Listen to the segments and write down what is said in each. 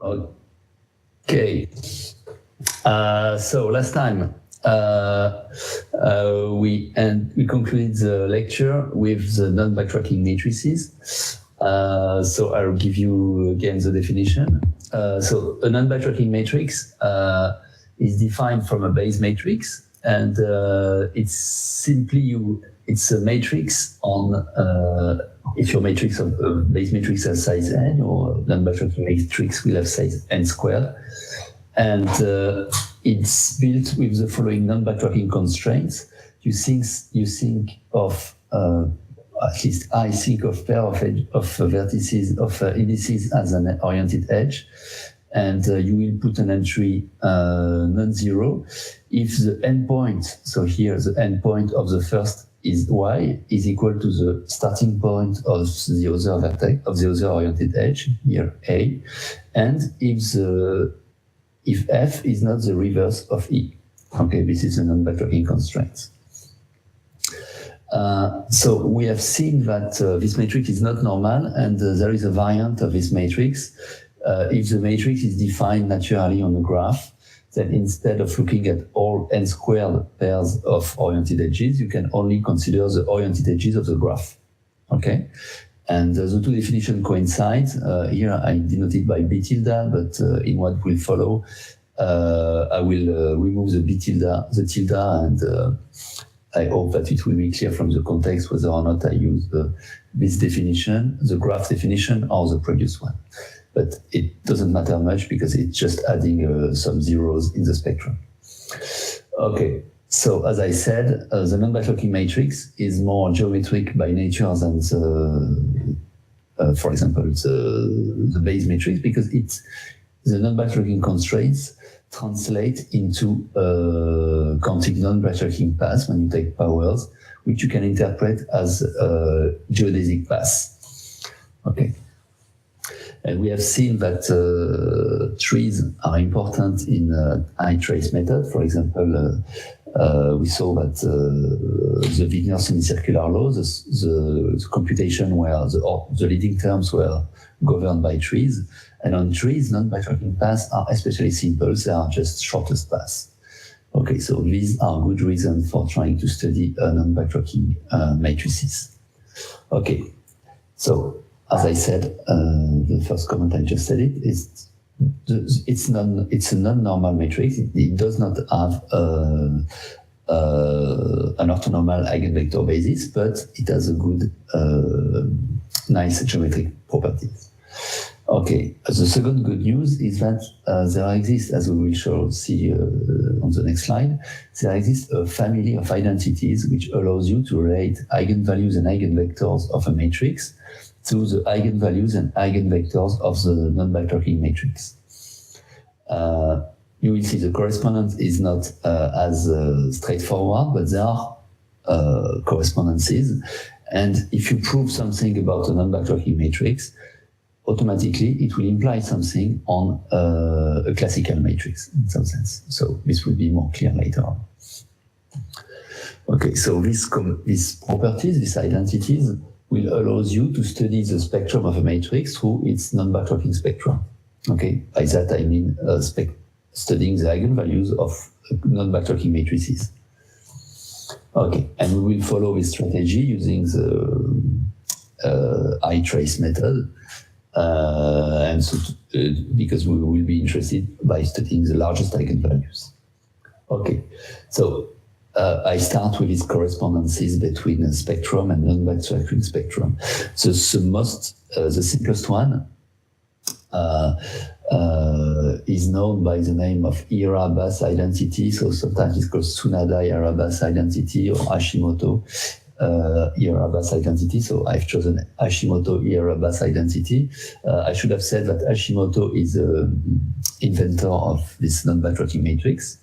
Okay. So last time we concluded the lecture with the non-backtracking matrices. So I'll give you again the definition. So a non-backtracking matrix is defined from a base matrix, and it's simply it's a matrix on if your matrix of base matrix has size n, your non-backtracking matrix will have size n squared, and it's built with the following non-backtracking constraints. You think of at least I think of pair of vertices of indices as an oriented edge, and you will put an entry non-zero if the endpoint. So here the endpoint of the first is y is equal to the starting point of the other vertex of the other oriented edge here a, and if f is not the reverse of e. Okay, this is a non-backtracking constraint. So we have seen that this matrix is not normal, and there is a variant of this matrix. If the matrix is defined naturally on a graph, then instead of looking at all n squared pairs of oriented edges, you can only consider the oriented edges of the graph. Okay, and the two definitions coincide. Here I denoted by b tilde, but in what will follow, I will remove the b tilde, and I hope that it will be clear from the context whether or not I use this definition, the graph definition, or the previous one. But it doesn't matter much because it's just adding some zeros in the spectrum. Okay, so as I said, the non-backtracking matrix is more geometric by nature than for example, the base matrix, because the non-backtracking constraints translate into counting non-backtracking paths when you take powers, which you can interpret as geodesic paths. Okay. And we have seen that trees are important in I-trace method. For example, we saw that the Wigner semicircular law, the computation where the leading terms were governed by trees. And on trees, non-backtracking paths are especially simple. They are just shortest paths. Okay, so these are good reasons for trying to study non-backtracking matrices. Okay, so as I said, the first comment I just said it's a non-normal matrix. It does not have an orthonormal eigenvector basis, but it has a good, nice geometric properties. Okay, the second good news is that there exists, as we will see on the next slide, there exists a family of identities which allows you to relate eigenvalues and eigenvectors of a matrix to the eigenvalues and eigenvectors of the non-backtracking matrix. You will see the correspondence is not as straightforward, but there are correspondences. And if you prove something about a non-backtracking matrix, automatically it will imply something on a classical matrix in some sense. So this will be more clear later on. Okay, so these properties, these identities, will allow you to study the spectrum of a matrix through its non-backtracking spectrum. Okay, by that I mean studying the eigenvalues of non-backtracking matrices. Okay, and we will follow this strategy using the I-trace method. And so, because we will be interested by studying the largest eigenvalues. Okay, so I start with these correspondences between a spectrum and non-backtracking spectrum. So the simplest one is known by the name of Ira-Bass identity. So sometimes it's called Tsunada-Ira-Bass identity or Hashimoto Ira-Bass identity. So I've chosen Hashimoto Ira-Bass identity. I should have said that Hashimoto is the inventor of this non-backtracking matrix.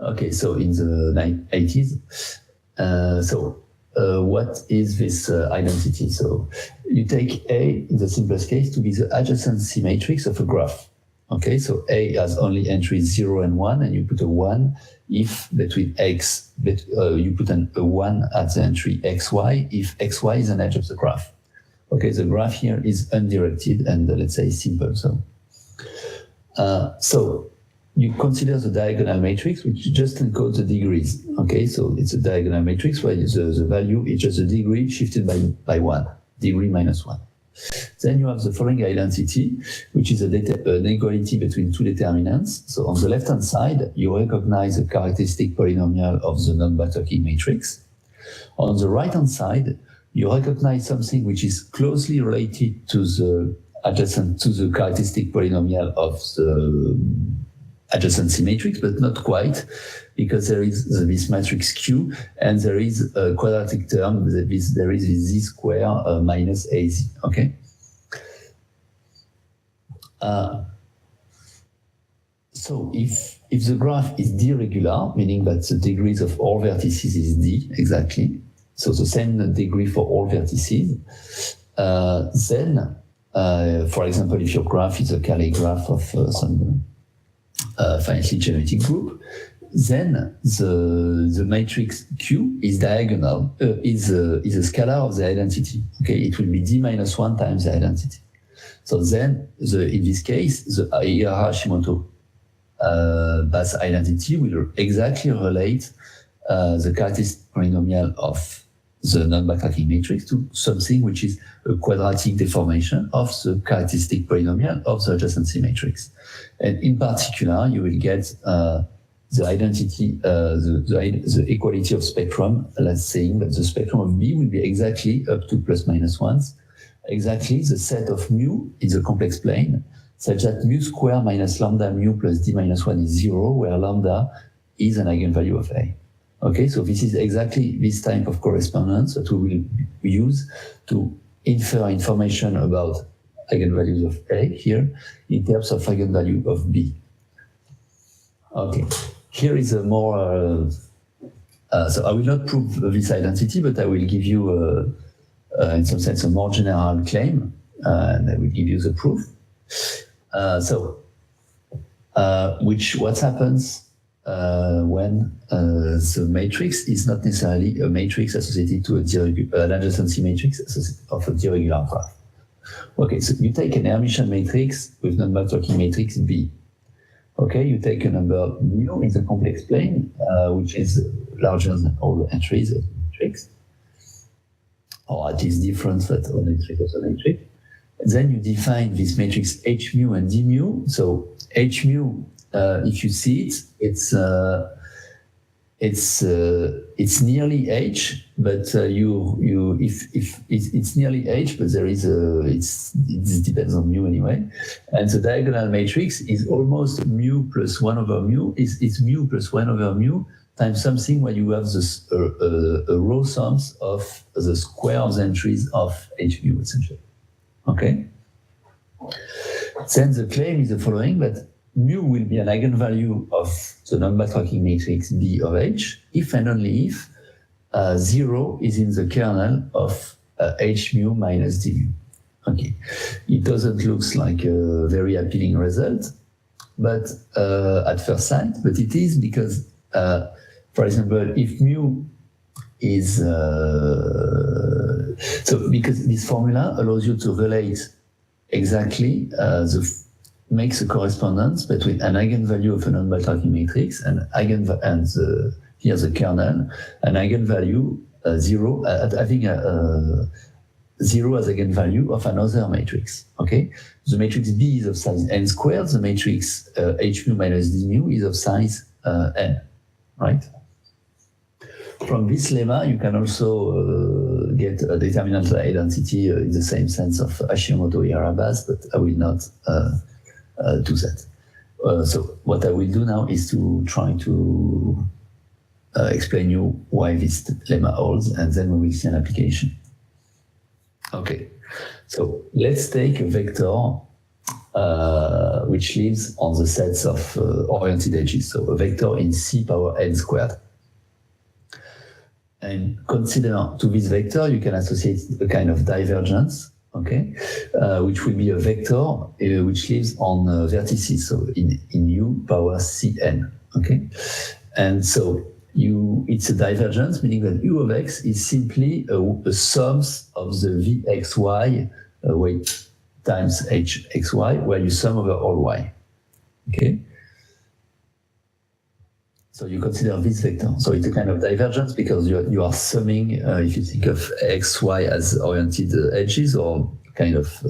Okay, so in the 80s. What is this identity? So you take A, in the simplest case, to be the adjacency matrix of a graph. Okay, so A has only entries 0 and 1, and you put a 1 if between X, you put a 1 at the entry XY if XY is an edge of the graph. Okay, the graph here is undirected and let's say simple. So So you consider the diagonal matrix, which just encodes the degrees. Okay, so it's a diagonal matrix where the value is just a degree shifted by 1, degree minus 1. Then you have the following identity, which is an inequality between two determinants. So on the left-hand side, you recognize the characteristic polynomial of the non-Batory matrix. On the right-hand side, you recognize something which is closely related to the adjacent to the characteristic polynomial of the adjacency matrix, but not quite, because there is this matrix Q, and there is a quadratic term, there is this Z square minus AZ, okay? So if the graph is D regular, meaning that the degrees of all vertices is D, exactly, so the same degree for all vertices, then, for example, if your graph is a Cayley graph of some finitely geometric group, then the matrix Q is diagonal, is a scalar of the identity. Okay, it will be D minus 1 times the identity. So then, in this case, the Hashimoto Bass identity will exactly relate the characteristic polynomial of the non-backtracking matrix to something which is a quadratic deformation of the characteristic polynomial of the adjacency matrix. And in particular, you will get the identity, the equality of spectrum, let's saying that the spectrum of B will be exactly up to plus minus 1s, exactly the set of mu in the complex plane, such that mu square minus lambda mu plus D minus 1 is 0, where lambda is an eigenvalue of A. Okay, so this is exactly this type of correspondence that we will use to infer information about eigenvalues of A here in terms of eigenvalue of B. Okay, here is a more, so I will not prove this identity, but I will give you, in some sense, a more general claim, and I will give you the proof. What happens when the matrix is not necessarily a matrix associated to an adjacency matrix of a irregular graph. Okay, so you take an Hermitian matrix with non-backtracking matrix B. Okay, you take a number mu in the complex plane, which is larger than all the entries of the matrix, or at least different than all entries of the matrix. And then you define this matrix H mu and D mu. So H mu, if you see it, it's nearly H, but if it's nearly H, but there is it depends on mu anyway. And the diagonal matrix is almost mu plus 1 over mu. It's mu plus 1 over mu times something where you have this a row sums of the square of the entries of H mu essentially. Okay. Then the claim is the following: that mu will be an eigenvalue of the non-backtracking matrix B of H if and only if 0 is in the kernel of H mu minus D mu. Okay, it doesn't look like a very appealing result, but at first sight, but it is because, for example, if mu is because this formula allows you to relate exactly makes a correspondence between an eigenvalue of a non-backtracking matrix and here's the kernel, an eigenvalue 0, having a 0 as eigenvalue of another matrix. Okay, the matrix B is of size n squared. The matrix H mu minus D mu is of size n. Right. From this lemma, you can also get a determinant identity in the same sense of Hashimoto-Ihara-Bas, but I will not do that. So what I will do now is to try to explain you why this lemma holds, and then we will see an application. Okay, so let's take a vector which lives on the sets of oriented edges, so a vector in C power n squared. And consider to this vector, you can associate a kind of divergence, okay, which will be a vector which lives on vertices, so in U power Cn, okay? And so it's a divergence, meaning that U of x is simply a sum of the Vxy weight times hxy, where you sum over all y. Okay? So you consider this vector. So it's a kind of divergence because you are summing, if you think of xy as oriented edges or kind of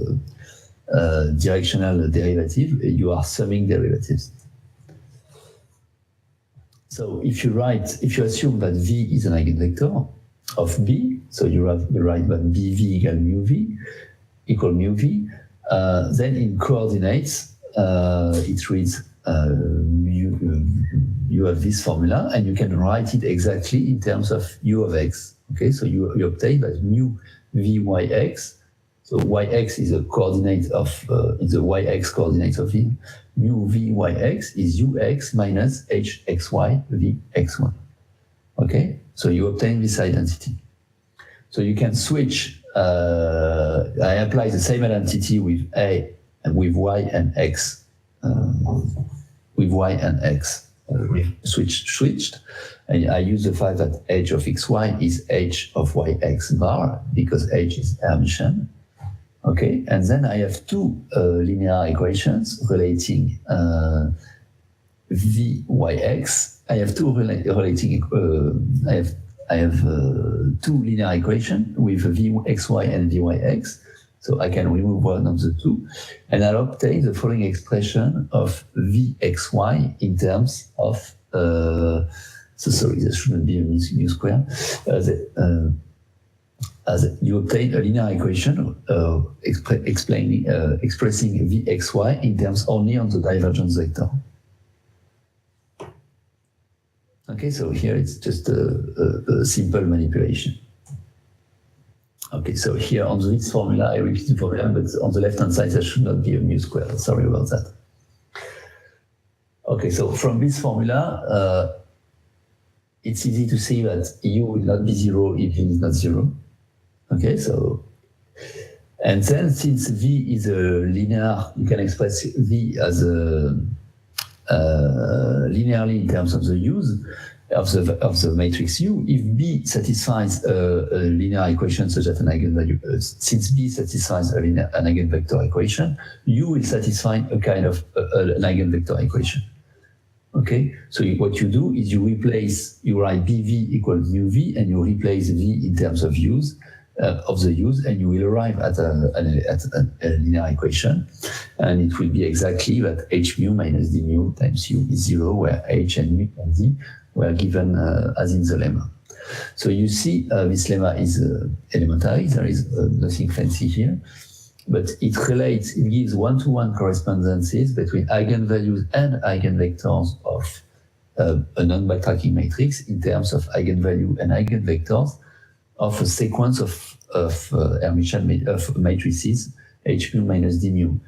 directional derivative, you are summing derivatives. So if you assume that V is an eigenvector of B, so you write that BV equal mu V, equal mu V, then in coordinates, it reads you have this formula, and you can write it exactly in terms of u of x. Okay, so you obtain that mu vyx. So yx is a coordinate of is the yx coordinate of V. Mu vyx is ux minus hxy vxy. Okay, so you obtain this identity. So you can switch. I apply the same identity with a and with y and x. With y and x. Switched, and I use the fact that h of xy is h of yx bar because h is Hermitian. Okay, and then I have two linear equations relating vyx. I have two relating. I have two linear equations with vxy and vyx. So I can remove one of the two, and I'll obtain the following expression of Vxy in terms of, so sorry, there shouldn't be a mu square. As you obtain a linear equation expressing Vxy in terms only on the divergence vector. Okay, so here it's just a simple manipulation. Okay, so here on this formula, I repeat the formula, but on the left-hand side, there should not be a mu squared. Sorry about that. Okay, so from this formula, it's easy to see that u will not be 0 if v is not 0. Okay, so, and then since v is a linear, you can express v as a linearly in terms of the u's of the matrix U. If B satisfies a linear equation such that an eigenvalue, since B satisfies an eigenvector equation, U will satisfy a kind of an eigenvector equation. Okay, so what you do is you write BV equals mu V, and you replace V in terms of U's, of the U's, and you will arrive at a linear equation, and it will be exactly that H mu minus D mu times U is 0, where H and mu and D were given as in the lemma. So you see this lemma is elementary, there is nothing fancy here, but it gives one-to-one correspondences between eigenvalues and eigenvectors of a non-backtracking matrix in terms of eigenvalue and eigenvectors of a sequence of Hermitian of matrices H mu minus D mu.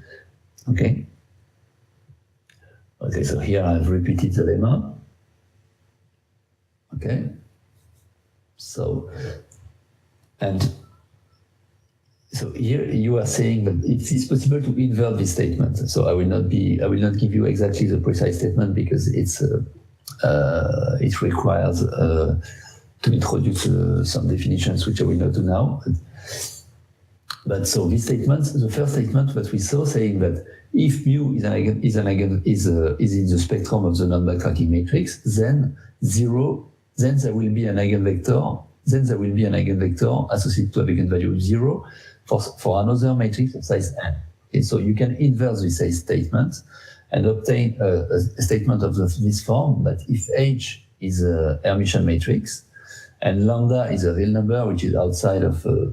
Okay? Okay, so here I've repeated the lemma. Okay, so here you are saying that it is possible to invert this statement. So I will not give you exactly the precise statement because it requires to introduce some definitions which I will not do now. But so this statement, the first statement that we saw saying that if mu is in the spectrum of the non-backtracking matrix, then there will be an eigenvector. Then there will be an eigenvector associated to a eigenvalue of 0 for another matrix of size n. Okay, so you can invert this statement and obtain a statement of this form that if H is a Hermitian matrix and lambda is a real number which is outside of a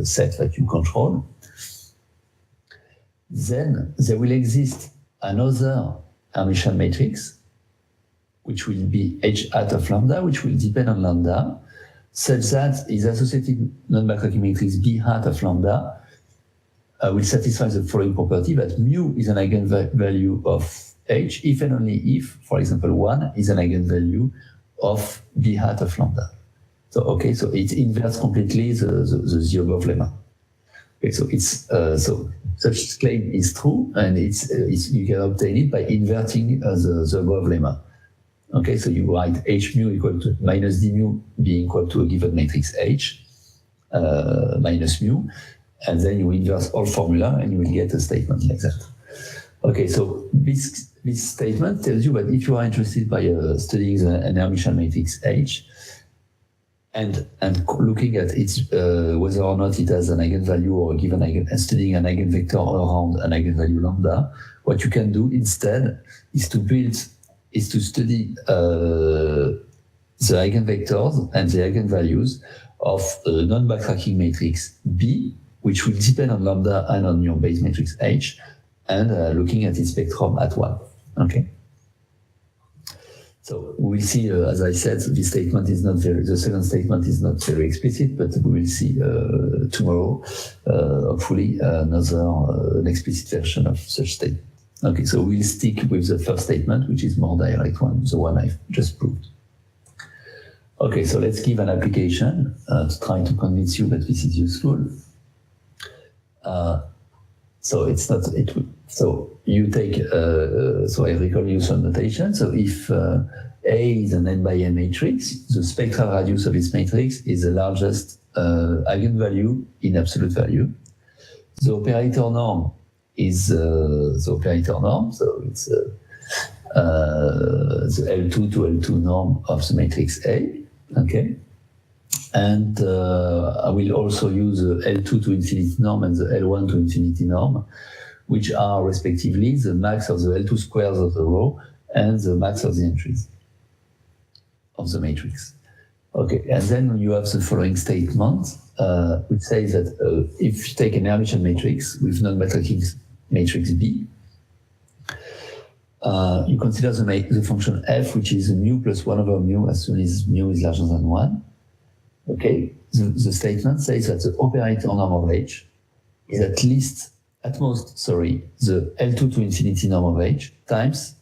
set that you control, then there will exist another Hermitian matrix which will be H hat of lambda, which will depend on lambda, such that is associated non-backtracking matrix B hat of lambda will satisfy the following property that mu is an eigenvalue of H if and only if, for example, 1 is an eigenvalue of B hat of lambda. So okay, so it inverts completely the above lemma. Okay, so it's so such claim is true, and you can obtain it by inverting the above lemma. Okay, so you write H mu equal to minus D mu being equal to a given matrix H minus mu, and then you inverse all formula and you will get a statement like that. Okay, so this statement tells you that if you are interested by studying an Hermitian matrix H and looking at its whether or not it has an eigenvalue or a given and studying an eigenvector around an eigenvalue lambda, what you can do instead is to study the eigenvectors and the eigenvalues of a non-backtracking matrix B, which will depend on lambda and on your base matrix H, and looking at its spectrum at 1. Okay. So we will see, as I said, this statement is not very, the second statement is not very explicit, but we will see tomorrow, hopefully, an explicit version of such statement. Okay, so we'll stick with the first statement, which is more direct one, the one I've just proved. Okay, so let's give an application to try to convince you that this is useful. So it's not, so you take, so I recall you some notation. So if A is an n by n matrix, the spectral radius of its matrix is the largest eigenvalue in absolute value. The operator norm is the operator norm, so it's the L2 to L2 norm of the matrix A, okay? And I will also use the L2 to infinity norm and the L1 to infinity norm, which are respectively the max of the L2 squares of the row and the max of the entries of the matrix. Okay, and then you have the following statement, which says that if you take an Hermitian matrix with non-backtracking matrix B, you consider the function f, which is mu plus 1 over mu as soon as mu is larger than 1. Okay, the statement says that the operator norm of H is at most, the L2 to infinity norm of H times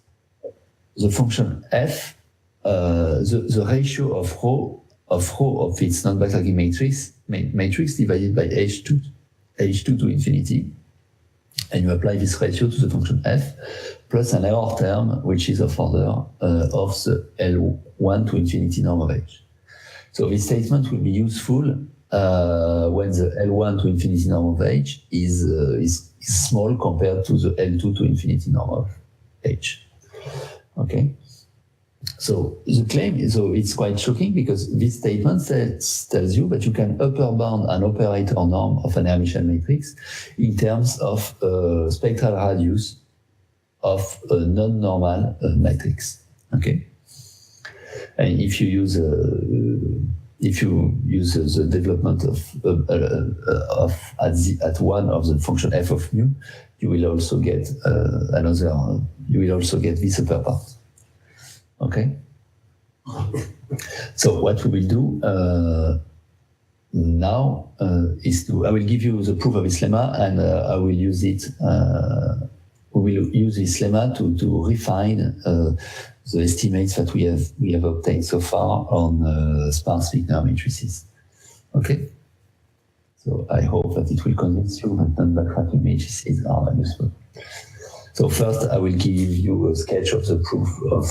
the function f, the ratio of rho of its non-backtracking matrix divided by H2 to infinity, and you apply this ratio to the function f plus an error term which is of order of the L1 to infinity norm of H. So this statement will be useful when the L1 to infinity norm of H is small compared to the L2 to infinity norm of H. Okay. So the claim is, so it's quite shocking because this statement tells you that you can upper bound an operator norm of an Hermitian matrix in terms of spectral radius of a non-normal matrix. Okay. And if you use the development at one of the function f of mu, you will also get this upper part. Okay. So what we will do now is I will give you the proof of this lemma, and I will use it. We will use this lemma to refine the estimates that we have obtained so far on sparse Wigner matrices. Okay. So I hope that it will convince you that non-backtracking matrices are useful. So first, I will give you a sketch of the proof of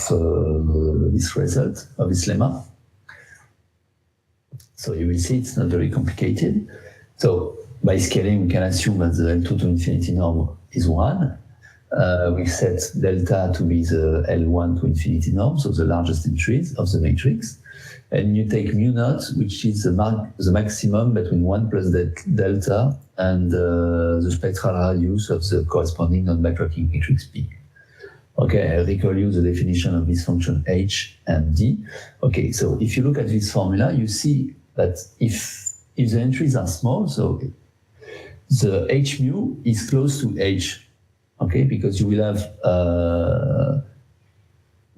this result of this lemma. So you will see it's not very complicated. So by scaling, we can assume that the L2 to infinity norm is 1. We set delta to be the L1 to infinity norm, so the largest entries of the matrix. And you take mu naught, which is the maximum between 1 plus delta and the spectral radius of the corresponding non-backtracking matrix P. Okay, I recall you the definition of this function H and D. Okay, so if you look at this formula, you see that if the entries are small, so the H mu is close to H. Okay, because you will have,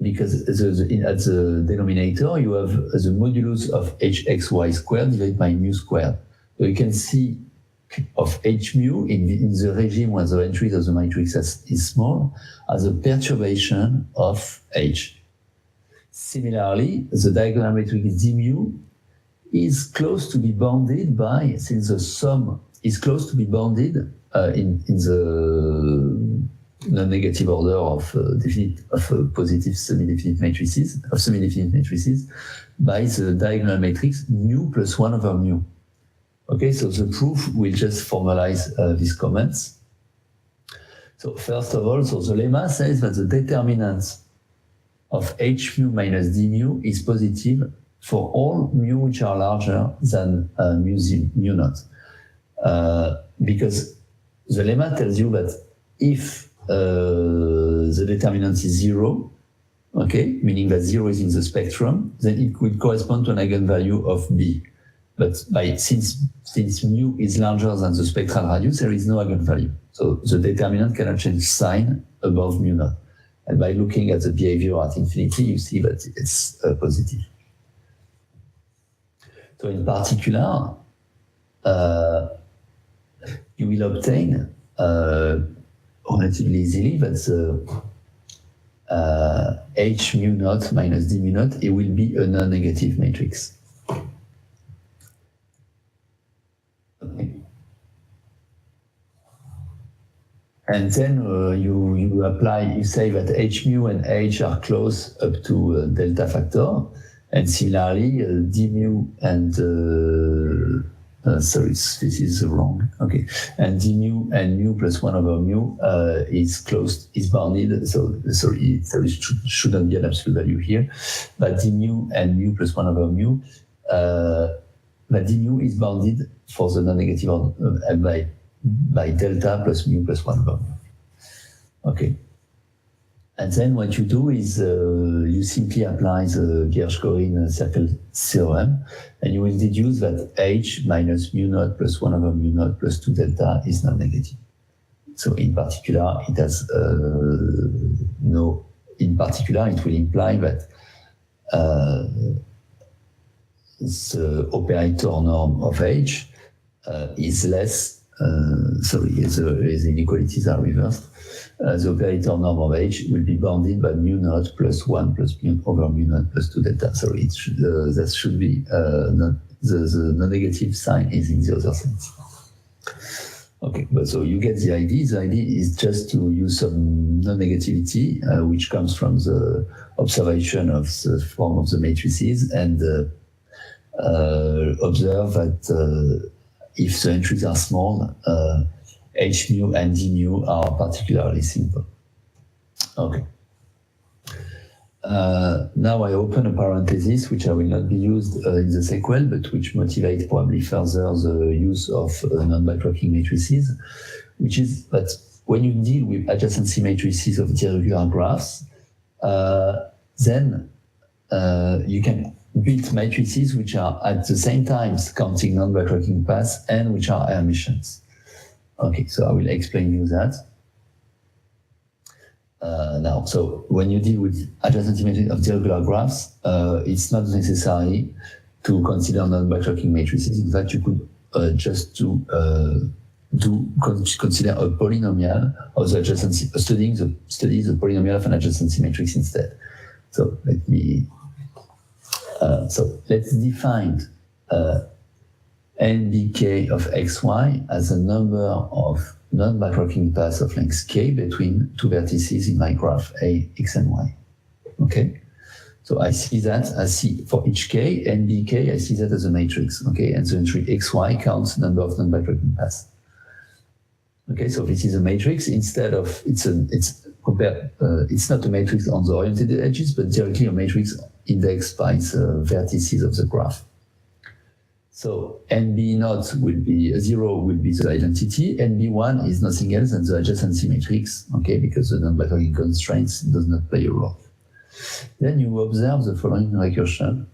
because at the denominator, you have the modulus of hxy squared divided by mu squared. So you can see of h mu in the regime where the entries of the matrix is small as a perturbation of H. Similarly, the diagonal matrix d mu is close to be bounded by, since the sum is close to be bounded in the non-negative order of positive semi-definite matrices by the diagonal matrix mu plus 1 over mu. Okay, so the proof will just formalize these comments. So first of all, so the lemma says that the determinant of h mu minus d mu is positive for all mu which are larger than mu naught. Because the lemma tells you that if the determinant is 0, okay, meaning that 0 is in the spectrum, then it would correspond to an eigenvalue of b. But since mu is larger than the spectral radius, there is no eigenvalue. So the determinant cannot change sign above mu naught. And by looking at the behavior at infinity, you see that it's positive. So in particular, you will obtain relatively easily that the h mu naught minus d mu naught, it will be a non-negative matrix. Okay. And then you apply, you say that h mu and h are close up to delta factor, and similarly d mu and sorry, this is wrong. Okay, and d mu and mu plus 1 over mu is bounded. So sorry, there shouldn't be an absolute value here, but d mu and mu plus 1 over mu, but d mu is bounded for the non-negative by delta plus mu plus 1 over mu. Okay. And then what you do is you simply apply the Gershgorin circle theorem, and you will deduce that h minus mu naught plus 1 over mu naught plus 2 delta is non-negative. So in particular, it has in particular, it will imply that the operator norm of h is less, as the inequalities are reversed, the operator norm of h will be bounded by mu naught plus 1 plus mu over mu naught plus 2 delta. So it should, that should be, the non-negative sign is in the other sense. Okay, but so you get the idea. The idea is just to use some non-negativity, which comes from the observation of the form of the matrices, and observe that if the entries are small, h mu and d mu are particularly simple. Okay. Now I open a parenthesis, which I will not be used in the sequel, but which motivates probably further the use of non-backtracking matrices, which is that when you deal with adjacency matrices of irregular graphs, then you can build matrices which are at the same time counting non-backtracking paths and which are Hermitians. Okay, so I will explain you that. Now, so when you deal with adjacency matrices of irregular graphs, it's not necessary to consider non-backtracking matrices. In fact, you could just consider a polynomial of the adjacency, study the polynomial of an adjacency matrix instead. So let me. So let's define nbk of xy as a number of non-backtracking paths of length k between two vertices in my graph A, x, and y. Okay, so I see that, for each k, nbk, I see that as a matrix. Okay, and the entry xy counts the number of non-backtracking paths. Okay, so this is a matrix. Instead of it's not a matrix on the oriented edges, but directly a matrix indexed by the vertices of the graph. So NB naught will be 0 will be the identity. NB1 is nothing else than the adjacency matrix, okay, because the non-backtracking constraints does not play a role. Then you observe the following recursion.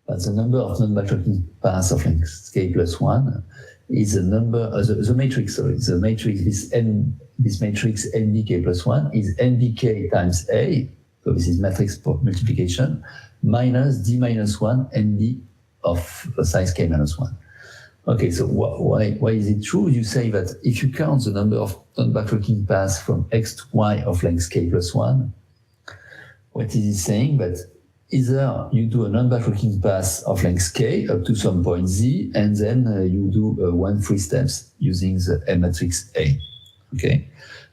But the number of non-backtracking paths of length k plus 1 is the number, the matrix, sorry, the matrix, this matrix NBK plus 1 is NBK times A, so this is matrix multiplication, minus D minus 1 NB of size k minus 1. Okay, so why is it true? You say that if you count the number of non-backtracking paths from x to y of length k plus 1, what is it saying? That either you do a non-backtracking path of length k up to some point z, and then you do one free steps using the M matrix A. Okay,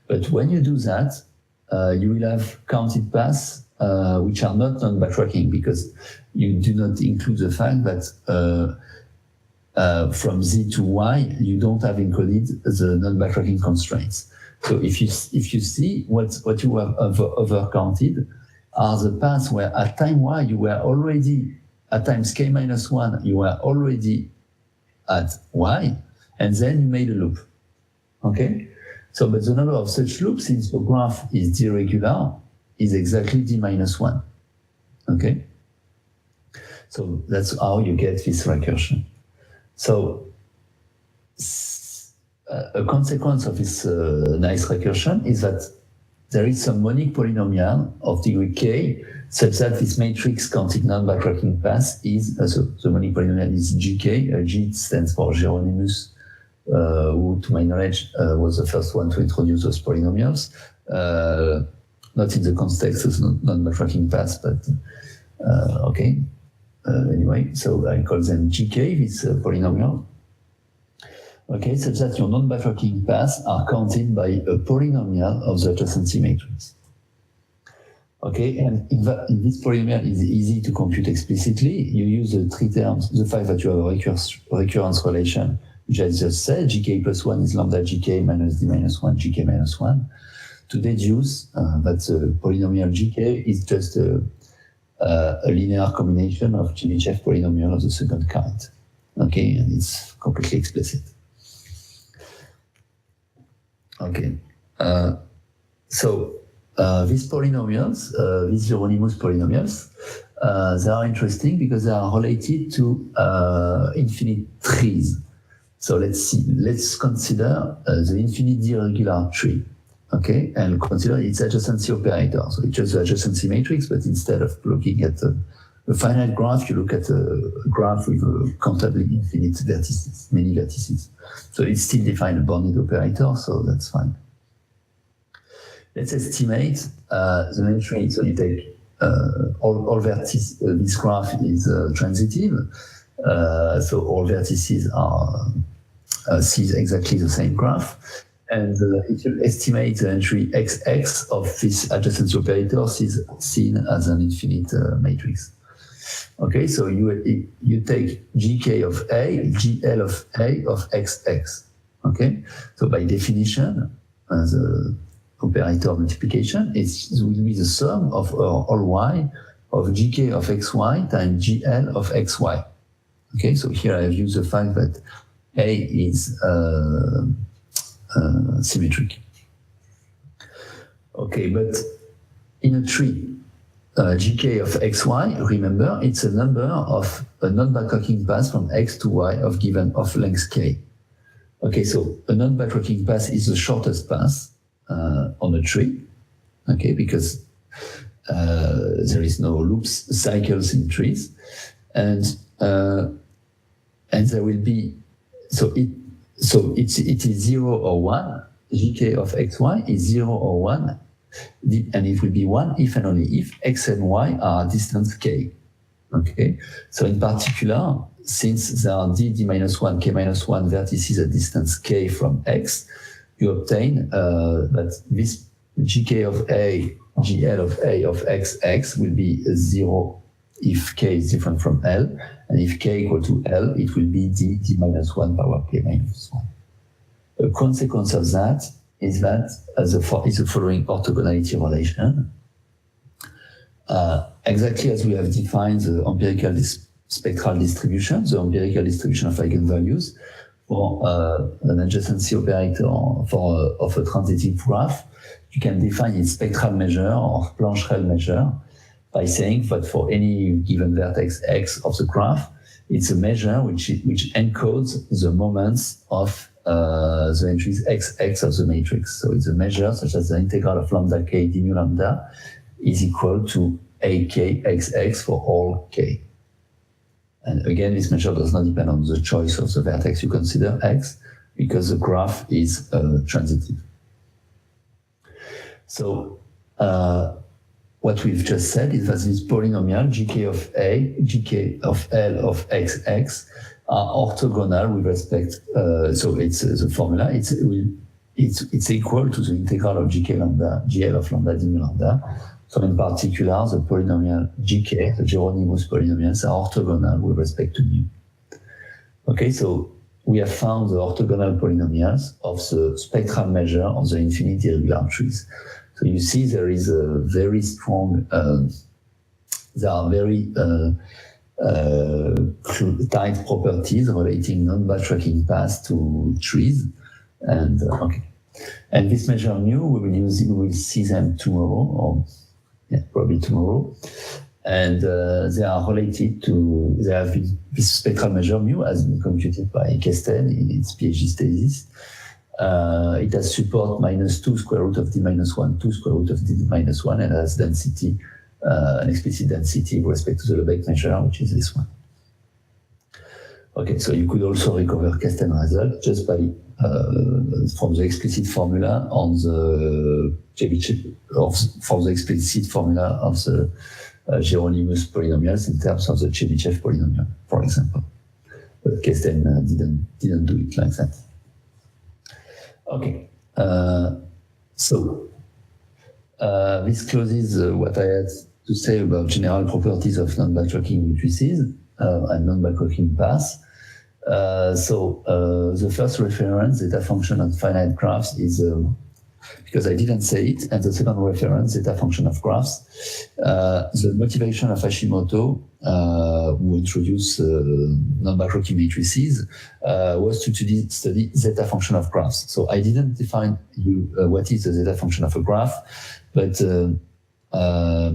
but when you do that, you will have counted paths which are not non-backtracking, because you do not include the fact that from z to y, you don't have encoded the non-backtracking constraints. So if you see what you have over-counted are the paths where at time y you were already, at times k minus 1, you were already at y, and then you made a loop. Okay? So, but the number of such loops, since the graph is d-regular, is exactly d minus 1. Okay? So that's how you get this recursion. So a consequence of this nice recursion is that there is some monic polynomial of degree k such that this matrix counting non-backtracking path is, so the monic polynomial is gk. G stands for Geronimus, who, to my knowledge, was the first one to introduce those polynomials. Not in the context of non-backtracking paths, but okay. Anyway, so I call them gk, this polynomial. Okay, such that your non-backtracking paths are counted by a polynomial of the adjacency matrix. Okay, and in this polynomial is easy to compute explicitly. You use the three terms, the fact that you have a recurrence relation, which I just said, gk plus 1 is lambda gk minus d minus 1, gk minus 1, to deduce that the polynomial gk is just a linear combination of Chebyshev polynomial of the second kind. Okay, and it's completely explicit. Okay, so these polynomials, these Geronimus polynomials, they are interesting because they are related to infinite trees. So let's consider the infinite d-regular tree, okay, and consider its adjacency operator. So it's just the adjacency matrix, but instead of looking at a finite graph, you look at a graph with countably infinite vertices, many vertices. So it still defines a bounded operator, so that's fine. Let's estimate the matrix. So you take all vertices, this graph is transitive, so all vertices are sees exactly the same graph. And if you estimate the entry xx of this adjacency operator is seen as an infinite matrix. Okay, so you take gk of a, gl of a of xx. Okay, so by definition, the operator multiplication will be the sum of all y of gk of xy times gl of xy. Okay, so here I have used the fact that a is symmetric. Okay, but in a tree, gk of xy, remember, it's a number of a non-backtracking path from x to y of length k. Okay, so a non-backtracking path is the shortest path on a tree, okay, because there is no loops, cycles in trees, and there will be, it is 0 or 1, gk of xy is 0 or 1, and it will be 1 if and only if x and y are at distance k. Okay, so in particular, since there are d minus 1, k minus 1 vertices at distance k from x, you obtain that this gk of a, gl of a of xx will be 0 if k is different from L, and if k equal to L, it will be d minus 1 power k minus 1. A consequence of that is that is the following orthogonality relation. Exactly as we have defined the empirical spectral distribution, the empirical distribution of eigenvalues for an adjacency operator of a transitive graph, you can define its spectral measure or Plancherel measure by saying that for any given vertex x of the graph, it's a measure which encodes the moments of the entries xx of the matrix. So it's a measure such as the integral of lambda k d mu lambda is equal to ak xx for all k. And again, this measure does not depend on the choice of the vertex you consider x, because the graph is transitive. So what we've just said is that this polynomial gk of a, gk of l of xx are orthogonal with respect. So it's the formula. It's equal to the integral of gk lambda, gl of lambda d mu lambda. So in particular, the polynomial gk, the Geronimus polynomials, are orthogonal with respect to mu. Okay, so we have found the orthogonal polynomials of the spectral measure of the infinity irregular trees. So you see there is a very strong, there are very tight properties relating non-backtracking paths to trees. And okay, and this measure mu, we will see them tomorrow, or yeah, probably tomorrow. And they are related to, they have this spectral measure mu has been computed by Kesten in its PhD thesis. It has support -2 square root of d minus 1, 2 square root of d minus 1, and has density, an explicit density with respect to the Lebesgue measure, which is this one. Okay, so you could also recover Kesten result just by from the explicit formula on the Chebyshev, from the explicit formula of the Hieronymus polynomials in terms of the Chebyshev polynomial, for example. But Kesten didn't do it like that. Okay, so this closes what I had to say about general properties of non-backtracking matrices and non-backtracking paths. The first reference, zeta function on finite graphs, is because I didn't say it, and the second reference, zeta function of graphs. The motivation of Hashimoto, who introduced non-backtracking matrices, was to study zeta function of graphs. So I didn't define what is the zeta function of a graph, but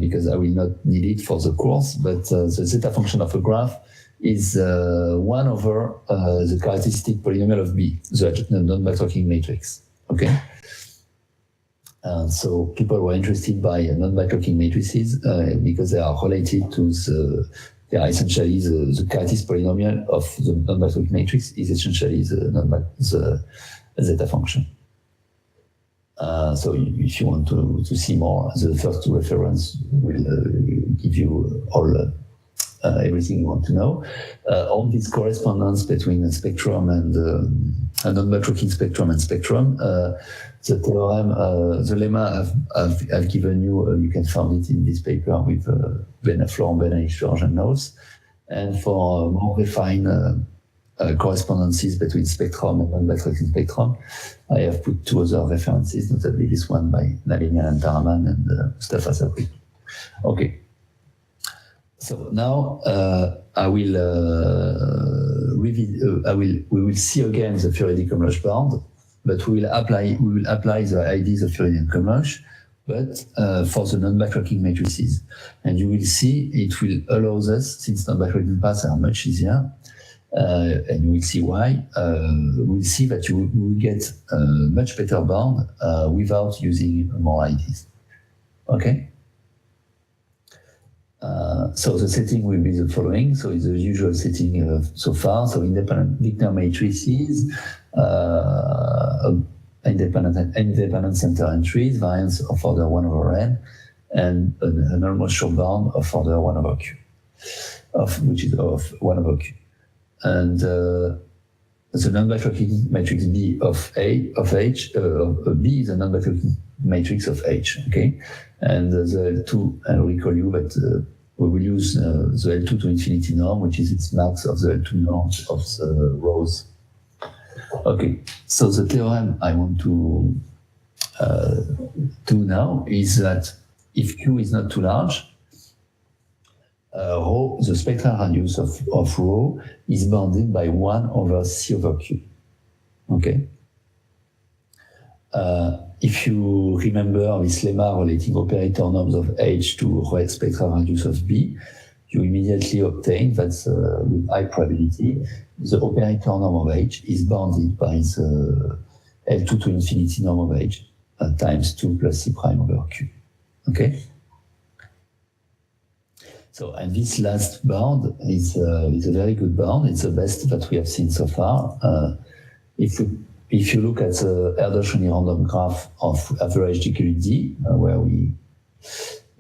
because I will not need it for the course, but the zeta function of a graph is 1 over the characteristic polynomial of B, the non-backtracking matrix. Okay. So people were interested by non-backtracking matrices because they are related to they are essentially the characteristic polynomial of the non-backtracking matrix is essentially the zeta function. So if you want to see more, the first two reference will give you all everything you want to know. On this correspondence between a spectrum and a non-backtracking spectrum and spectrum, the theorem, the lemma I've given you, you can find it in this paper with Florent Benavich, George and Knowles. And for more refined correspondences between spectrum and non-backtracking spectrum, I have put 2 other references, notably this one by Nalini Anantaraman and Mustafa Sabri. Okay. So now we will see again the Furier-Combloch bound, but we will apply the ideas of Furier-Combloch, but for the non-backtracking matrices. And you will see it will allow us, since non-backtracking paths are much easier, and you will see why, we will see that you will get a much better bound without using more ideas. Okay? So the setting will be the following. So it's the usual setting so far. So independent Wigner matrices, independent center entries, variance of order 1 over n, and an almost sure bound of order 1 over q, which is of 1 over q. And the non-backtracking matrix B of H, B is a non-backtracking matrix of H, okay? And the L2, I will recall you, but we will use the L2 to infinity norm, which is its max of the L2 norms of the rows. Okay, so the theorem I want to do now is that if Q is not too large, rho, the spectral radius of rho is bounded by 1 over C over Q. Okay? If you remember this lemma relating operator norms of H to spectral radius of B, you immediately obtain that with high probability, the operator norm of H is bounded by the L2 to infinity norm of H times 2 plus C prime over Q. Okay? So, and this last bound is a very good bound. It's the best that we have seen so far. If you look at the Erdős-Rényi random graph of average degree D, where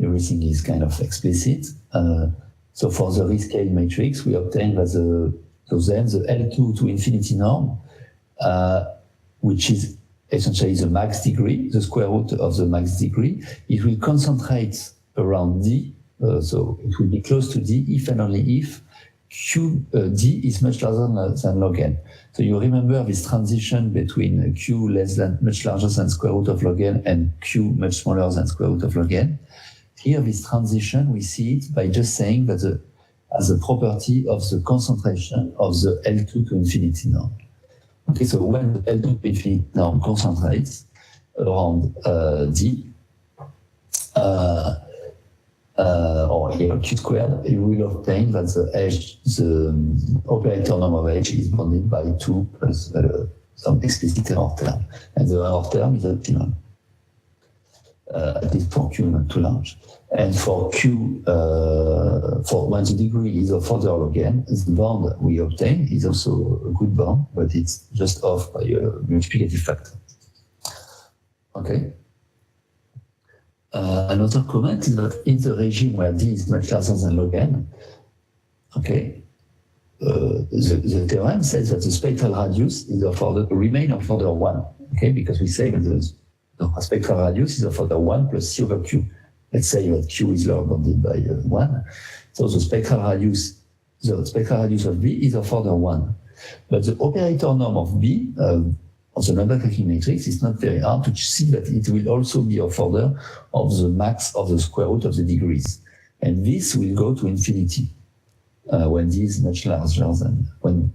everything is kind of explicit. So for the rescale matrix, we obtain that then the L2 to infinity norm, which is essentially the max degree, the square root of the max degree, it will concentrate around D. So it will be close to D if and only if D is much larger than log n. So you remember this transition between Q much larger than square root of log n and Q much smaller than square root of log n. Here, this transition, we see it by just saying that as a property of the concentration of the L2 to infinity norm. Okay, so when the L2 to infinity norm concentrates around D, or here Q squared, you will obtain that the operator norm of H is bounded by 2 plus some explicit error term. And the error term is optimal, at least for Q not too large. And for Q, for when the degree is of order log n, the bound we obtain is also a good bound, but it's just off by a multiplicative factor. Okay. Another comment is that in the regime where D is much larger than log n, okay, the theorem says that the spectral radius is of order, remain of order 1, okay, because we say that the spectral radius is of order 1 plus C over Q. Let's say that Q is lower bounded by 1. So the spectral radius of B is of order 1. But the operator norm of B, of the number cracking matrix, it's not very hard to see that it will also be of order of the max of the square root of the degrees. And this will go to infinity when D is much larger than when,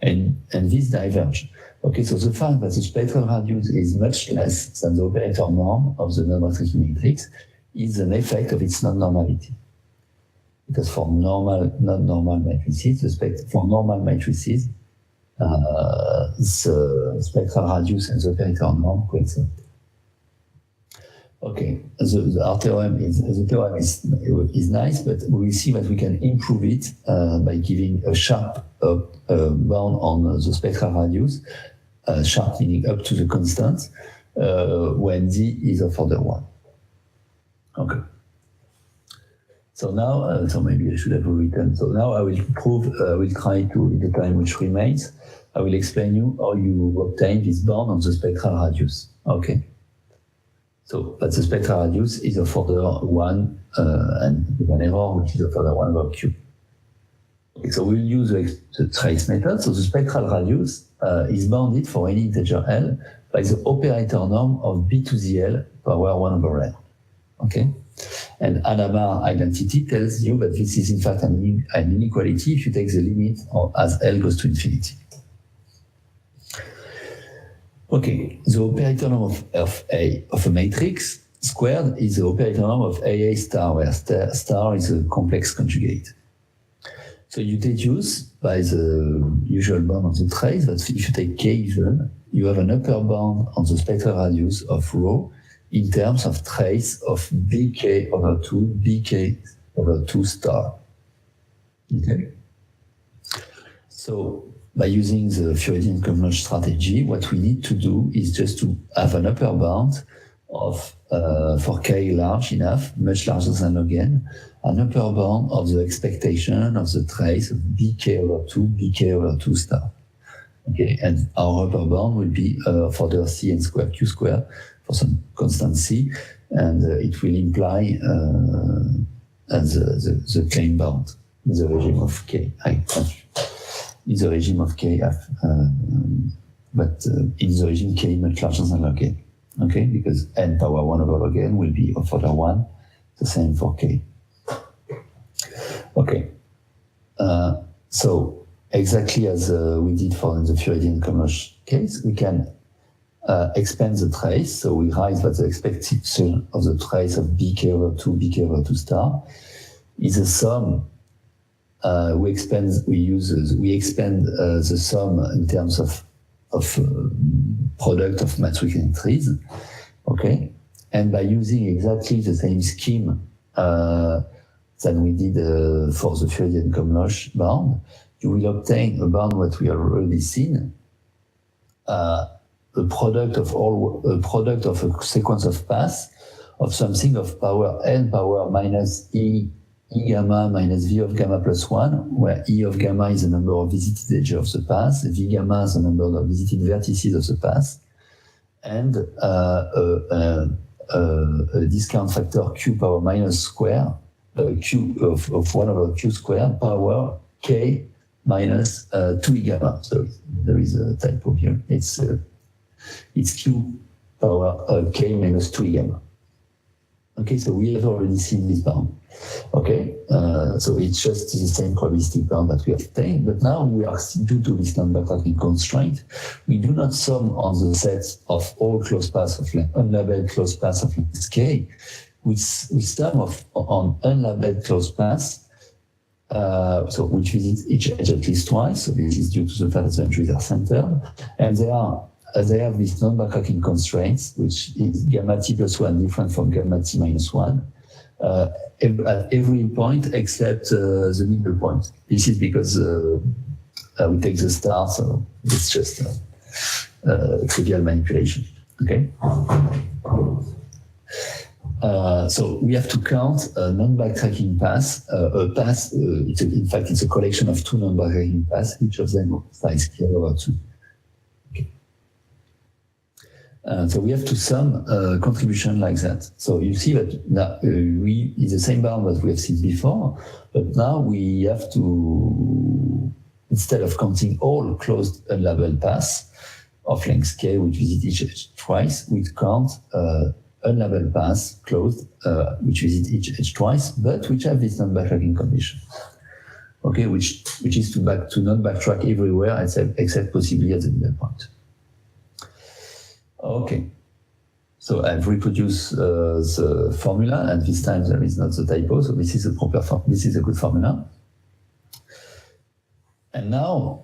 and this diverge. Okay, so the fact that the spectral radius is much less than the operator norm of the number cracking matrix is an effect of its non-normality. Because for non-normal matrices, for normal matrices, the spectral radius and the operator norm coincide. Okay, our theorem is nice, but we will see that we can improve it by giving a sharp bound on the spectral radius, sharp meaning up to the constant, when D is of order 1. Okay. So now, so maybe I should have written. So now I will prove, I will try to, in the time which remains, I will explain you how you obtain this bound on the spectral radius. Okay. So, but the spectral radius is of order 1 and with an error which is of order 1 over Q. Okay, so we'll use the trace method. So the spectral radius is bounded for any integer L by the operator norm of B to the L power 1 over L. Okay? And Hadamard identity tells you that this is in fact an inequality if you take the limit as L goes to infinity. Okay, the operator norm of a matrix squared is the operator norm of AA star, where star is a complex conjugate. So you deduce by the usual bound of the trace that if you take K even, you have an upper bound on the spectral radius of rho in terms of trace of bk over 2, bk over 2 star. Okay? So by using the Furidian-Combloch strategy, what we need to do is just to have an upper bound of, for k large enough, much larger than log n, an upper bound of the expectation of the trace of bk over 2, bk over 2 star. Okay, and our upper bound will be for the Cn squared q squared for some constant C, and it will imply the claim bound in the regime of K. In the regime of K, but in the regime K much larger than log n. Okay, because n power 1 over log n will be of order 1, the same for K. Okay, so exactly as we did for the Furidian-Combloch case, we can expand the trace. So we write that the expectation of the trace of bk over 2, bk over 2 star is a sum. We expand the sum in terms of product of matrix entries. Okay, and by using exactly the same scheme than we did for the Furidian-Combloch bound, you will obtain a bound what we have already seen. A product of a sequence of paths of something of power n power minus e gamma minus v of gamma plus 1, where e of gamma is the number of visited edges of the path, v gamma is the number of visited vertices of the path, and a discount factor q power minus square, q of 1 over q squared power k minus 2e gamma. So there is a typo here. It's q power k minus 2e gamma. Okay, so we have already seen this bound. Okay, so it's just the same probabilistic bound that we have obtained, but now we are, due to this non-backtracking constraint, we do not sum on the set of all closed paths of unlabeled closed paths of length k. We sum on unlabeled closed paths, so which visit each edge at least twice. So this is due to the fact that the entries are centered, and they have these non-backtracking constraints, which is gamma t plus 1 different from gamma t minus 1 at every point except the middle point. This is because we take the star, so it's just trivial manipulation. Okay. So we have to count a non-backtracking path. A path, in fact, it's a collection of two non-backtracking paths, each of them size k over 2. So we have to sum a contribution like that. So you see that now, it's the same bound that we have seen before, but now we have to, instead of counting all closed unlabeled paths of length k, which visit each edge twice, we count unlabeled paths closed, which visit each edge twice, but which have this non-backtracking condition. Okay, which is to non-backtrack everywhere except possibly at the middle point. Okay, so I've reproduced the formula, and this time there is not the typo, so this is a proper this is a good formula. And now,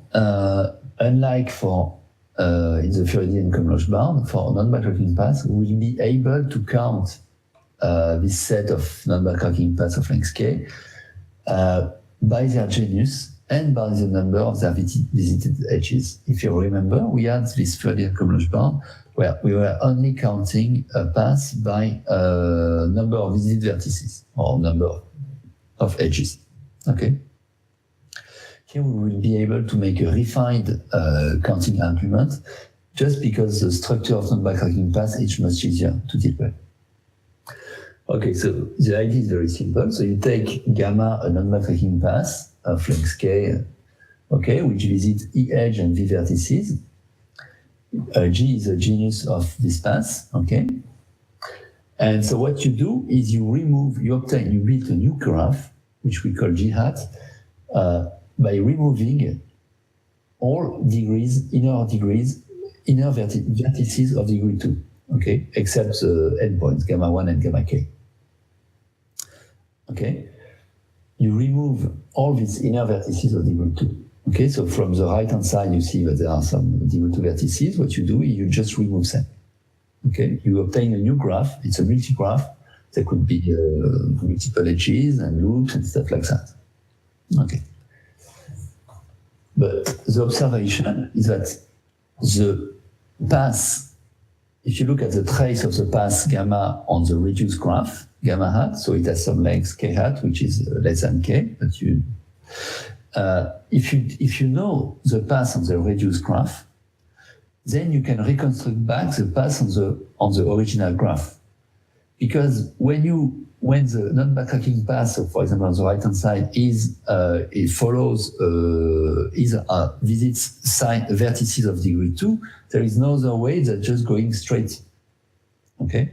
unlike for in the Furidian-Kumloch bound, for non-backtracking paths, we will be able to count this set of non-backtracking paths of length k by their genus and by the number of their visited edges. If you remember, we had this Furidian-Kumloch bound where we were only counting a path by number of visited vertices or number of edges. Okay. Here we will be able to make a refined counting argument, just because the structure of non-backtracking paths is much easier to deal with. Okay, so the idea is very simple. So you take gamma, a non-backtracking path of length k, okay, which visits e edge and v vertices. G is a genus of this path, okay? And so what you do is you build a new graph, which we call G hat, by removing all inner vertices of degree 2, okay? Except the endpoints, gamma 1 and gamma k. Okay? You remove all these inner vertices of degree 2. Okay, so from the right-hand side, you see that there are some degree 2 vertices. What you do is you just remove them. Okay, you obtain a new graph. It's a multi-graph. There could be multiple edges and loops and stuff like that. Okay. But the observation is that the path, if you look at the trace of the path gamma on the reduced graph, gamma hat, so it has some length k hat, which is less than k, but if you know the path on the reduced graph, then you can reconstruct back the path on the original graph. Because when the non-backtracking path, so for example on the right-hand side, visits vertices of degree 2, there is no other way than just going straight. Okay.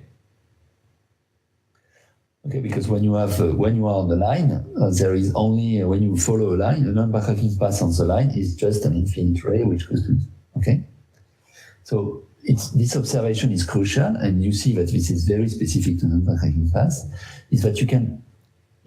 Okay, because when you are on the line, there is only when you follow a line, a non-backtracking path on the line is just an infinite ray which goes to. Okay, so this observation is crucial, and you see that this is very specific to non-backtracking paths. Is that you can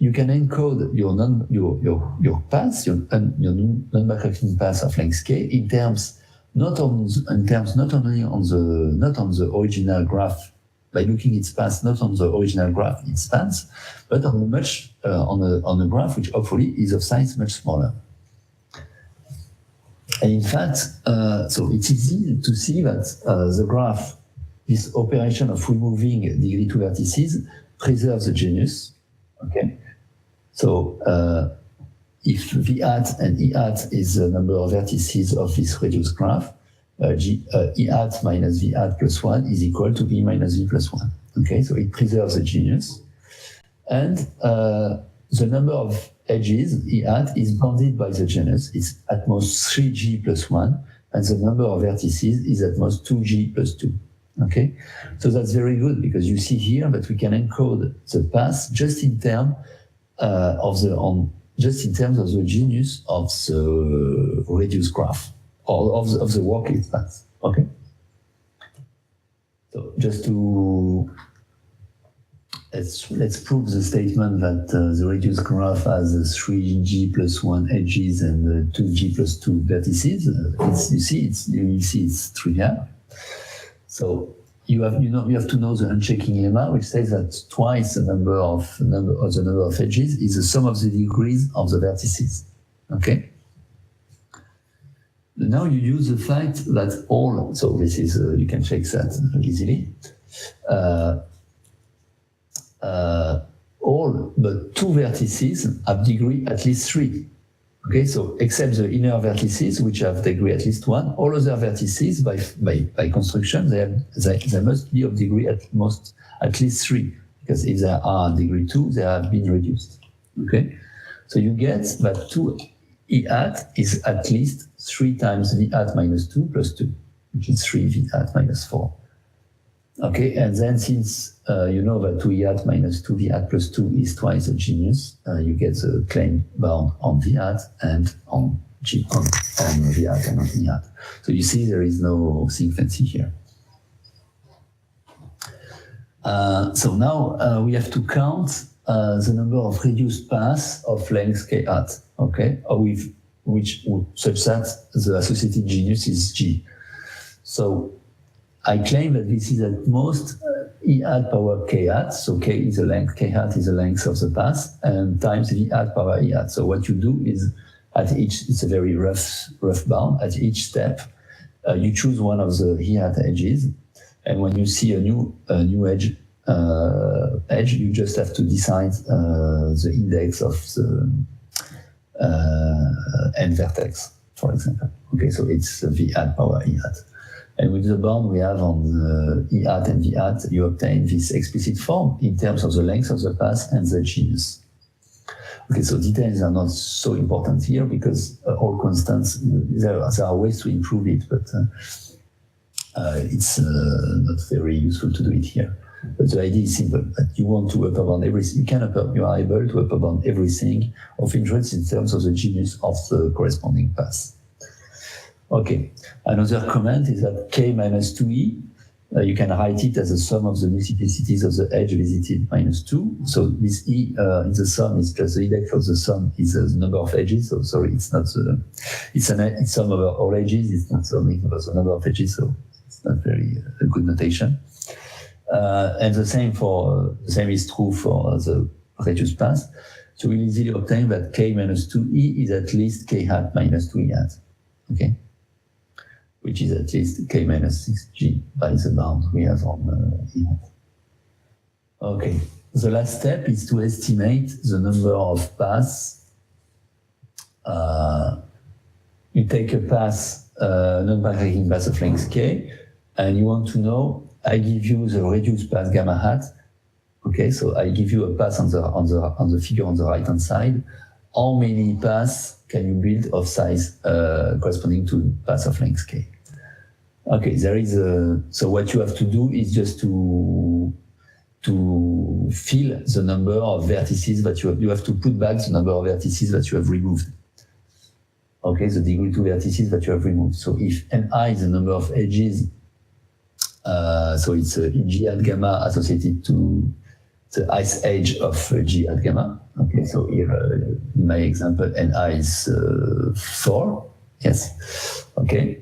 encode your paths, your non-backtracking path of length k in terms not only on the original graph, by looking its path not on the original graph it spans, but on a graph which hopefully is of size much smaller. And in fact, so it's easy to see that the graph, this operation of removing degree 2 vertices, preserves the genus. Okay, so if v hat and e hat is the number of vertices of this reduced graph, e hat minus v hat plus 1 is equal to e minus v plus 1. Okay, so it preserves the genus. And the number of edges, E hat, is bounded by the genus. It's at most 3G plus 1, and the number of vertices is at most 2G plus 2. Okay, so that's very good because you see here that we can encode the path just in terms of the genus of the reduced graph or of the work-it path. Okay, so just to let's prove the statement that the reduced graph has 3G plus 1 edges and 2G plus 2 vertices. You see it's trivial. So you have to know the unchecking lemma, which says that twice the number of edges is the sum of the degrees of the vertices. Okay. Now you use the fact that all. So this is you can check that easily. All but 2 vertices have degree at least 3. Okay, so except the inner vertices, which have degree at least 1, all other vertices, by construction, they must be of degree at least 3, because if they are degree 2, they have been reduced. Okay, so you get that 2 E hat is at least 3 times V hat minus 2 plus 2, which is 3 V hat minus 4. Okay, and then since you know that 2 E hat minus 2 V hat plus 2 is twice the genus, you get the claim bound on V hat and on V hat and on E hat. So you see there is no thing fancy here. So now we have to count the number of reduced paths of length K hat, okay, such that the associated genus is G. So I claim that this is at most E hat power K hat, so K is the length, K hat is the length of the path, and times V hat power E hat. So what you do is at each, it's a very rough bound, at each step, you choose one of the E hat edges, and when you see a new edge, you just have to decide the index of the end vertex, for example. Okay, so it's V hat power E hat. And with the bound we have on the E hat and V hat, you obtain this explicit form in terms of the length of the path and the genus. Okay, so details are not so important here because all constants, there are ways to improve it, but it's not very useful to do it here. But the idea is simple, that you want to upper bound everything, you are able to upper bound everything of interest in terms of the genus of the corresponding path. Okay, another comment is that K minus 2E, you can write it as the sum of the multiplicities of the edge visited minus 2. So this E in the sum is just the index of the sum is the number of edges. So sorry, it's not it's sum over all edges. It's not something about the number of edges. So it's not very a good notation. And the same is true for the reduced path. So we'll easily obtain that K minus 2E is at least K hat minus 2E hat. Okay. Which is at least K minus 6G by the bound we have on E hat. Okay, the last step is to estimate the number of paths. You take a path, non-backtracking path of length K, and you want to know, I give you the reduced path gamma hat. Okay, so I give you a path on the figure on the right-hand side. How many paths can you build of size corresponding to path of length K? Okay, so what you have to do is just to fill the number of vertices that you have to put back the number of vertices that you have removed. Okay, the degree 2 vertices that you have removed. So if Ni is the number of edges, so it's G hat gamma associated to the ith edge of G hat gamma. Okay, so here in my example, Ni is 4. Yes. Okay.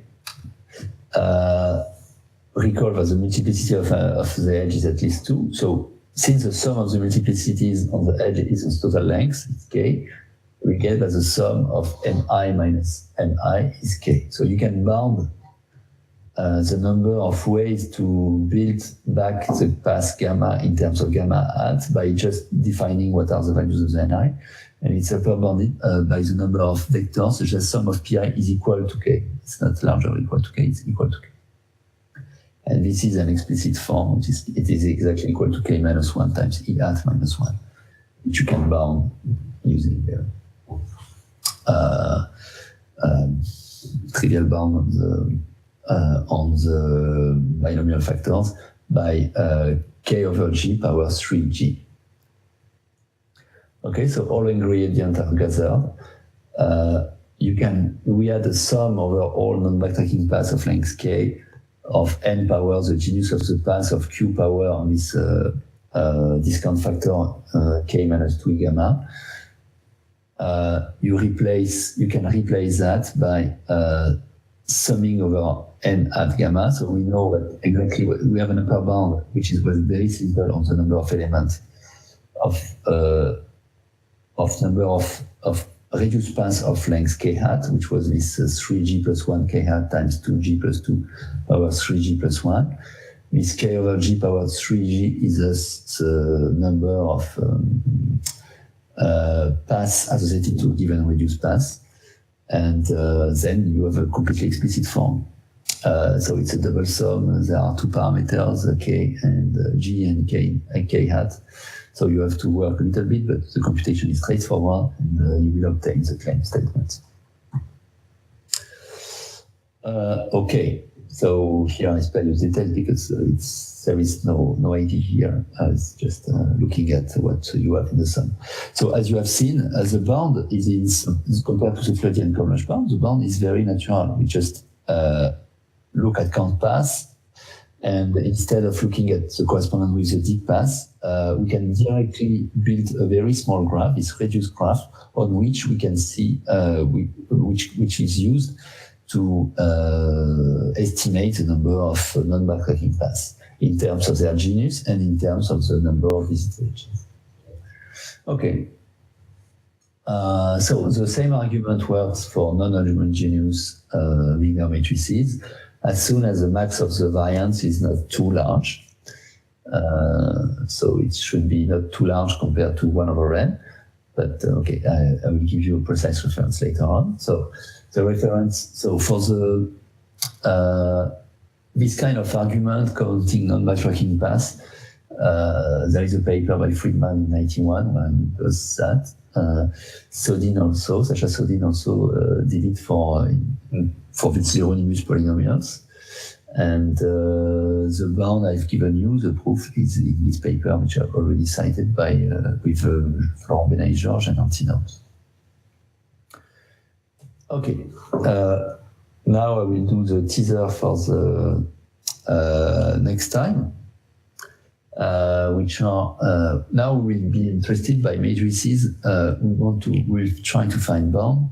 Recall that the multiplicity of the edge is at least 2. So since the sum of the multiplicities on the edge is its total length, it's K, we get that the sum of Ni minus Ni is K. So you can bound the number of ways to build back the path gamma in terms of gamma hat by just defining what are the values of the Ni. And it's upper bounded by the number of vectors, such as sum of pi is equal to K. It's not larger or equal to K, it's equal to K. And this is an explicit form, it is exactly equal to K minus 1 times E hat minus 1. which you can bound using trivial bound on the binomial factors by k over g power 3g. Okay, so all ingredients are gathered. We add the sum over all non-backtracking paths of length k of n power the genus of the path of q power on this discount factor k minus 2 gamma. You can replace that by summing over n at gamma. So we know that exactly we have an upper bound, which was very simple on the number of elements of number of reduced paths of length k hat, which was this 3g plus 1 k hat times 2g plus 2 power 3g plus 1. This k over g power 3g is the number of paths associated to a given reduced path. And then you have a completely explicit form. So it's a double sum. There are two parameters, k and g and k hat. So you have to work a little bit, but the computation is straightforward, and you will obtain the claim statement. Okay, so here I spell you details because there is no idea here. It's just looking at what you have in the sum. So as you have seen, the bound is compared to the Floodian-Komlosh bound, the bound is very natural. We just look at count paths, and instead of looking at the correspondence with the deep path, we can directly build a very small graph, this reduced graph, on which we can see which is used to estimate the number of non-backtracking paths in terms of their genus and in terms of the number of visitations. Okay. So the same argument works for non-homogeneous linear matrices. As soon as the max of the variance is not too large, so it should be not too large compared to 1 over n, but okay, I will give you a precise reference later on. So the reference, so for the this kind of argument counting non-backtracking paths, there is a paper by Friedman in 1991 when it does that. Sodin also, Sasha Sodin also did it for these Hieronymus polynomials. And the bound I've given you, the proof is in this paper, which I've already cited by with Florent Benaï-Georges and Antinous. Okay, now I will do the teaser for the next time. Which are now we'll be interested by matrices. We're trying to find bound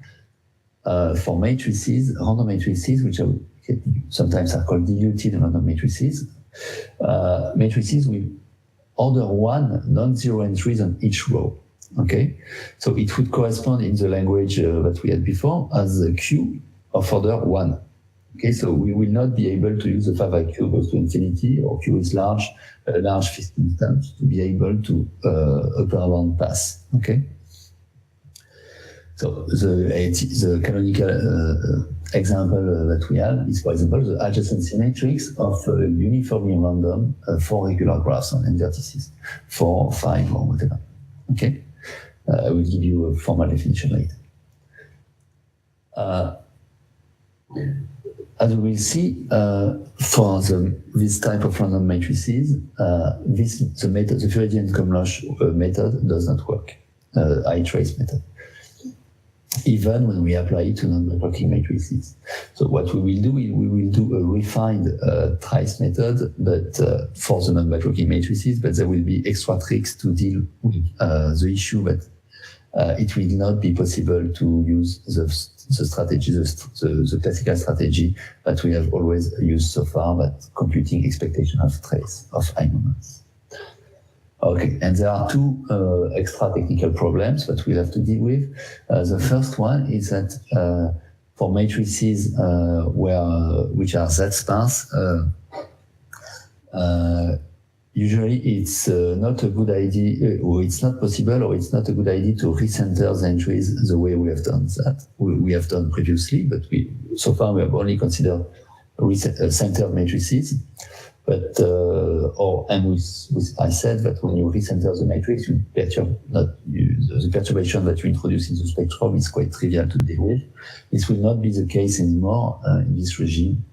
for matrices, random matrices, which are sometimes are called diluted random matrices. Matrices with order 1 non-zero entries on each row. Okay, so it would correspond in the language that we had before as a Q of order 1. Okay, so we will not be able to use the fact that Q goes to infinity or Q is large, a large fifth instance to be able to upper bound pass. Okay. So the canonical example that we have is, for example, the adjacency matrix of uniformly random 4 regular graphs on n vertices, 4, 5, or whatever. Okay. I will give you a formal definition later. As we will see, for this type of random matrices, the method, the Floodian-Komlosh method, does not work. iTrace method, even when we apply it to non-backtracking matrices. So what we will do, we will do a refined trace method, but for the non-backtracking matrices. But there will be extra tricks to deal with the issue that it will not be possible to use the strategy, the classical strategy that we have always used so far, but computing expectation of trace of I moments. Okay, and there are two extra technical problems that we'll have to deal with. The first one is that for matrices which are Z-sparse, usually it's not a good idea, or it's not possible, or it's not a good idea to recenter the entries the way we have done that. We have done previously, but so far we have only considered centered matrices. But I said that when you recenter the matrix, the perturbation that you introduce in the spectrum is quite trivial to deal with. This will not be the case anymore in this regime.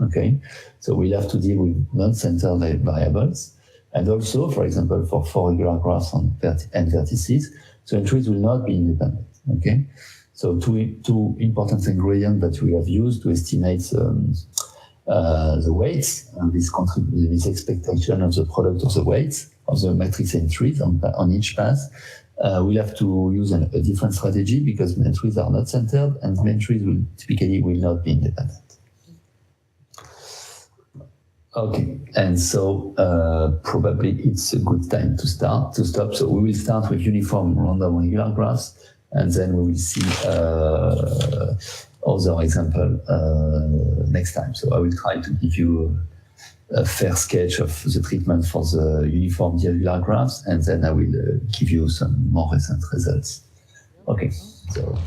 Okay, so we'll have to deal with non-centered variables, and also, for example, for 4 regular graphs and vertices, the entries will not be independent. Okay, so two important ingredients that we have used to estimate the weights and this expectation of the product of the weights of the matrix entries on each pass. We'll have to use a different strategy because entries are not centered and entries will typically not be independent. Okay, and so probably it's a good time to stop. So we will start with uniform random regular graphs, and then we will see other example next time. So I will try to give you a fair sketch of the treatment for the uniform irregular graphs, and then I will give you some more recent results. Okay, so.